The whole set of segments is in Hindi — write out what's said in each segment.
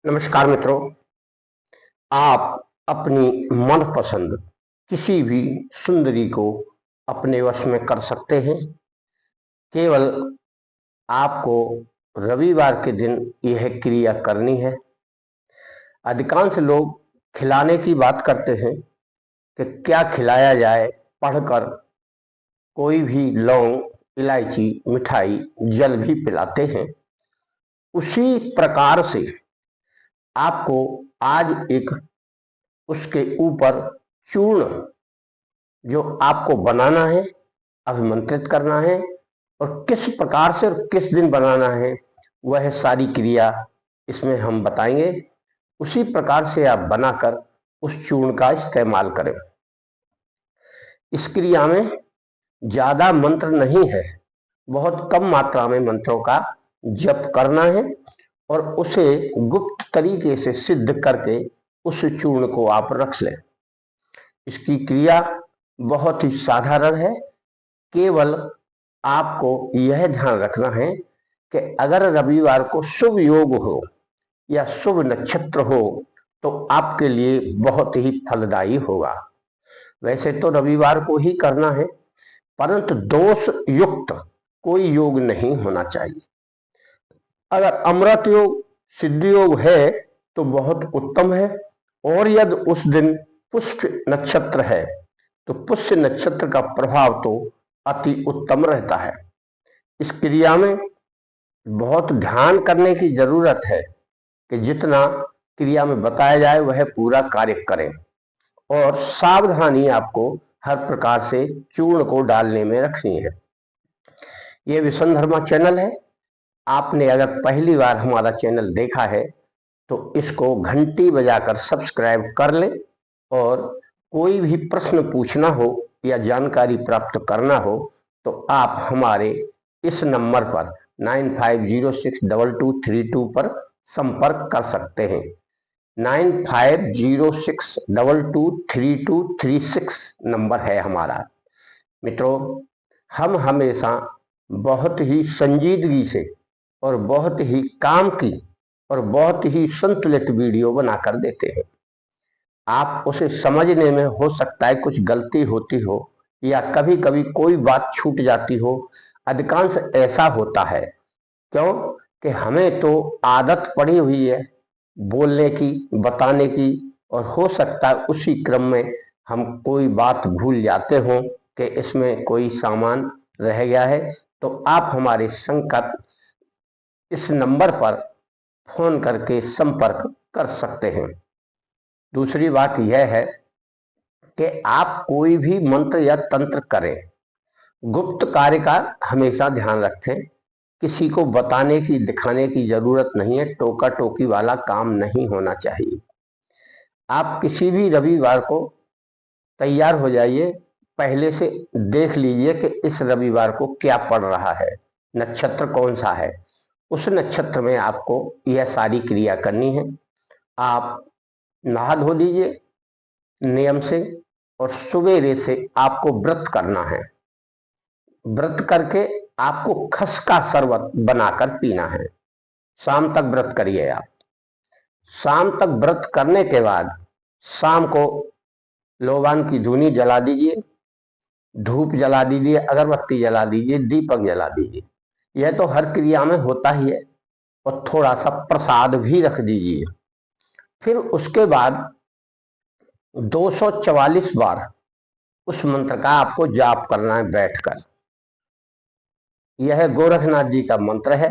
नमस्कार मित्रों। आप अपनी मनपसंद किसी भी सुंदरी को अपने वश में कर सकते हैं। केवल आपको रविवार के दिन यह क्रिया करनी है। अधिकांश लोग खिलाने की बात करते हैं कि क्या खिलाया जाए, पढ़कर कोई भी लौंग, इलायची, मिठाई, जल भी पिलाते हैं। उसी प्रकार से आपको आज एक उसके ऊपर चूर्ण जो आपको बनाना है, अभिमंत्रित करना है, और किस प्रकार से और किस दिन बनाना है वह सारी क्रिया इसमें हम बताएंगे। उसी प्रकार से आप बनाकर उस चूर्ण का इस्तेमाल करें। इस क्रिया में ज्यादा मंत्र नहीं है, बहुत कम मात्रा में मंत्रों का जप करना है और उसे गुप्त तरीके से सिद्ध करके उस चूर्ण को आप रख लें। इसकी क्रिया बहुत ही साधारण है। केवल आपको यह ध्यान रखना है कि अगर रविवार को शुभ योग हो या शुभ नक्षत्र हो तो आपके लिए बहुत ही फलदायी होगा। वैसे तो रविवार को ही करना है, परंतु दोष युक्त कोई योग नहीं होना चाहिए। अगर अमृत योग, सिद्ध योग है तो बहुत उत्तम है, और यदि उस दिन पुष्य नक्षत्र है तो पुष्य नक्षत्र का प्रभाव तो अति उत्तम रहता है। इस क्रिया में बहुत ध्यान करने की जरूरत है कि जितना क्रिया में बताया जाए वह पूरा कार्य करें, और सावधानी आपको हर प्रकार से चूर्ण को डालने में रखनी है। यह विश्वधर्मा चैनल है। आपने अगर पहली बार हमारा चैनल देखा है तो इसको घंटी बजाकर सब्सक्राइब कर लें, और कोई भी प्रश्न पूछना हो या जानकारी प्राप्त करना हो तो आप हमारे इस नंबर पर 95062232 पर संपर्क कर सकते हैं। 9506223236 नंबर है हमारा। मित्रों, हम हमेशा बहुत ही संजीदगी से और बहुत ही काम की और बहुत ही संतुलित वीडियो बनाकर देते हैं। आप उसे समझने में हो सकता है कुछ गलती होती हो या कभी कभी कोई बात छूट जाती हो। अधिकांश ऐसा होता है, क्यों कि हमें तो आदत पड़ी हुई है बोलने की, बताने की, और हो सकता है उसी क्रम में हम कोई बात भूल जाते हों कि इसमें कोई सामान रह गया है। तो आप हमारे संकट इस नंबर पर फोन करके संपर्क कर सकते हैं। दूसरी बात यह है कि आप कोई भी मंत्र या तंत्र करें, गुप्त कार्य का हमेशा ध्यान रखें। किसी को बताने की, दिखाने की जरूरत नहीं है। टोका टोकी वाला काम नहीं होना चाहिए। आप किसी भी रविवार को तैयार हो जाइए, पहले से देख लीजिए कि इस रविवार को क्या पड़ रहा है, नक्षत्र कौन सा है। उस नक्षत्र में आपको यह सारी क्रिया करनी है। आप नहा धो लीजिए नियम से, और सवेरे से आपको व्रत करना है। व्रत करके आपको खस का शरबत बनाकर पीना है। शाम तक व्रत करिए आप। शाम तक व्रत करने के बाद शाम को लोबान की धूनी जला दीजिए, धूप जला दीजिए, अगरबत्ती जला दीजिए, दीपक जला दीजिए। यह तो हर क्रिया में होता ही है, और थोड़ा सा प्रसाद भी रख दीजिए। फिर उसके बाद 244 बार उस मंत्र का आपको जाप करना है बैठकर। यह गोरखनाथ जी का मंत्र है,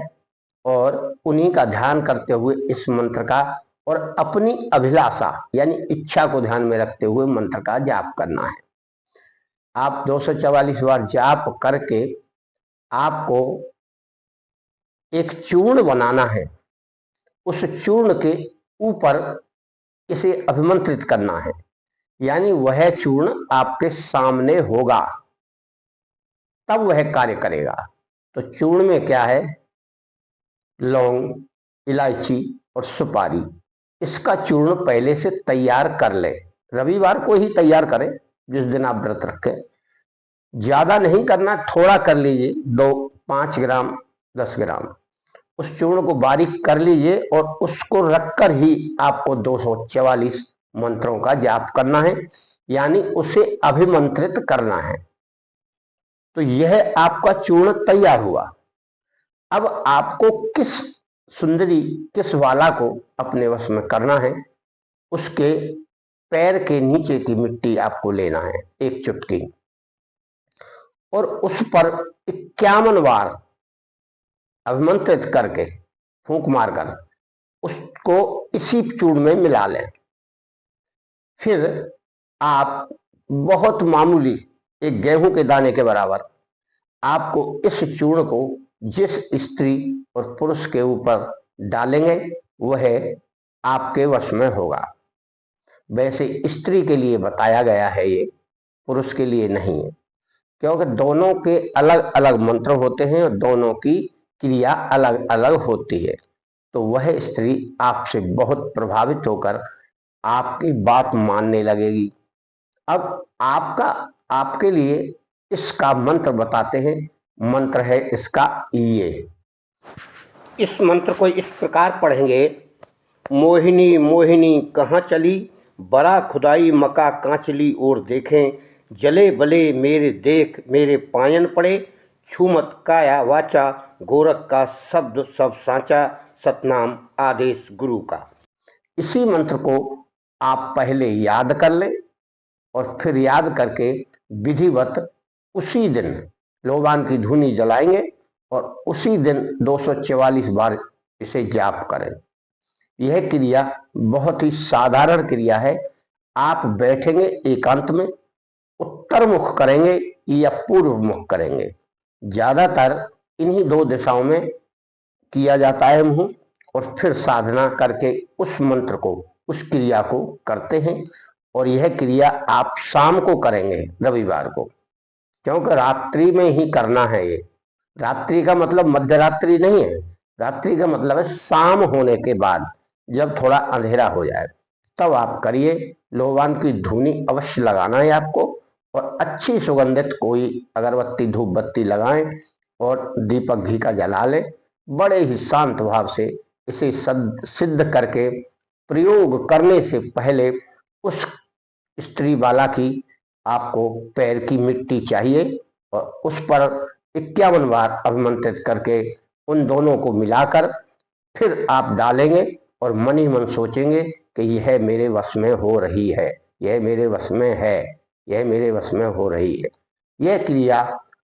और उन्हीं का ध्यान करते हुए इस मंत्र का और अपनी अभिलाषा यानी इच्छा को ध्यान में रखते हुए मंत्र का जाप करना है। आप 244 बार जाप करके आपको एक चूर्ण बनाना है। उस चूर्ण के ऊपर इसे अभिमंत्रित करना है, यानी वह चूर्ण आपके सामने होगा तब वह कार्य करेगा। तो चूर्ण में क्या है? लौंग, इलायची और सुपारी। इसका चूर्ण पहले से तैयार कर ले। रविवार को ही तैयार करें जिस दिन आप व्रत रखें। ज्यादा नहीं करना, थोड़ा कर लीजिए, 5 ग्राम 10 ग्राम। उस चूर्ण को बारीक कर लीजिए और उसको रखकर ही आपको 244 मंत्रों का जाप करना है, यानी उसे अभिमंत्रित करना है। तो यह आपका चूर्ण तैयार हुआ। अब आपको किस सुंदरी, किस वाला को अपने वश में करना है, उसके पैर के नीचे की मिट्टी आपको लेना है, एक चुटकी, और उस पर 51 बार अभिमंत्रित करके फूंक मारकर उसको इसी चूर्ण में मिला लें। फिर आप बहुत मामूली एक गेहूं के दाने के बराबर आपको इस चूर्ण को जिस स्त्री और पुरुष के ऊपर डालेंगे वह आपके वश में होगा। वैसे स्त्री के लिए बताया गया है, ये पुरुष के लिए नहीं है, क्योंकि दोनों के अलग अलग मंत्र होते हैं और दोनों की क्रिया अलग अलग होती है। तो वह स्त्री आपसे बहुत प्रभावित होकर आपकी बात मानने लगेगी। अब आपके लिए इसका मंत्र बताते हैं। मंत्र है इसका ये। इस मंत्र को इस प्रकार पढ़ेंगे। मोहिनी मोहिनी कहाँ चली, बड़ा खुदाई मका कांचली और देखें, जले बले मेरे देख मेरे पायन पड़े, छूमत काया वाचा गोरख का शब्द सब साचा, सतनाम आदेश गुरु का। इसी मंत्र को आप पहले याद कर लें और फिर याद करके विधिवत उसी दिन लोबान की धूनी जलाएंगे और उसी दिन 244 बार इसे जाप करें। यह क्रिया बहुत ही साधारण क्रिया है। आप बैठेंगे एकांत में, उत्तर मुख करेंगे या पूर्व मुख करेंगे। ज्यादातर इन्हीं दो दिशाओं में किया जाता है मुंह, और फिर साधना करके उस मंत्र को, उस क्रिया को करते हैं। और यह क्रिया आप शाम को करेंगे रविवार को, क्योंकि रात्रि में ही करना है। ये रात्रि का मतलब मध्य रात्रि नहीं है, रात्रि का मतलब है शाम होने के बाद, जब थोड़ा अंधेरा हो जाए तब आप करिए। लोबान की धूनी अवश्य लगाना है आपको, और अच्छी सुगंधित कोई अगरबत्ती धूप बत्ती लगाएं और दीपक घी का जला लें। बड़े ही शांत भाव से इसे सिद्ध करके प्रयोग करने से पहले उस स्त्री वाला की आपको पैर की मिट्टी चाहिए और उस पर 51 बार अभिमंत्रित करके उन दोनों को मिलाकर फिर आप डालेंगे और मन ही मन सोचेंगे कि यह मेरे वश में हो रही है, यह मेरे वश में है, यह मेरे वश में हो रही है। यह क्रिया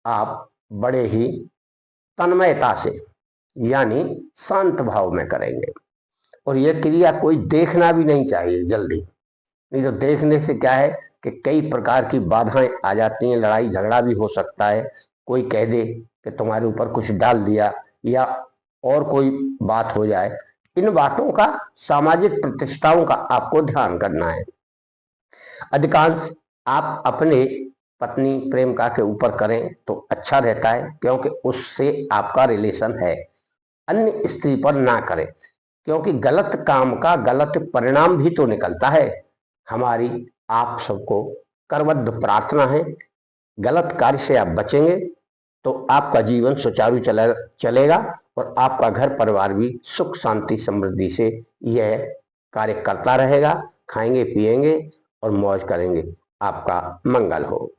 आप बड़े ही तन्मयता से यानी शांत भाव में करेंगे। और यह क्रिया कोई देखना भी नहीं चाहिए जल्दी, नहीं तो देखने से क्या है कि कई प्रकार की बाधाएं आ जाती हैं, लड़ाई झगड़ा भी हो सकता है, कोई कह दे कि तुम्हारे ऊपर कुछ डाल दिया या और कोई बात हो जाए। इन बातों का, सामाजिक प्रतिष्ठाओं का आपको ध्यान करना है। अधिकांश आप अपने पत्नी प्रेमिका के ऊपर करें तो अच्छा रहता है, क्योंकि उससे आपका रिलेशन है। अन्य स्त्री पर ना करें, क्योंकि गलत काम का गलत परिणाम भी तो निकलता है। हमारी आप सबको करबद्ध प्रार्थना है, गलत कार्य से आप बचेंगे तो आपका जीवन सुचारू चलेगा और आपका घर परिवार भी सुख शांति समृद्धि से यह कार्य करता रहेगा। खाएंगे पिएंगे और मौज करेंगे। आपका मंगल हो।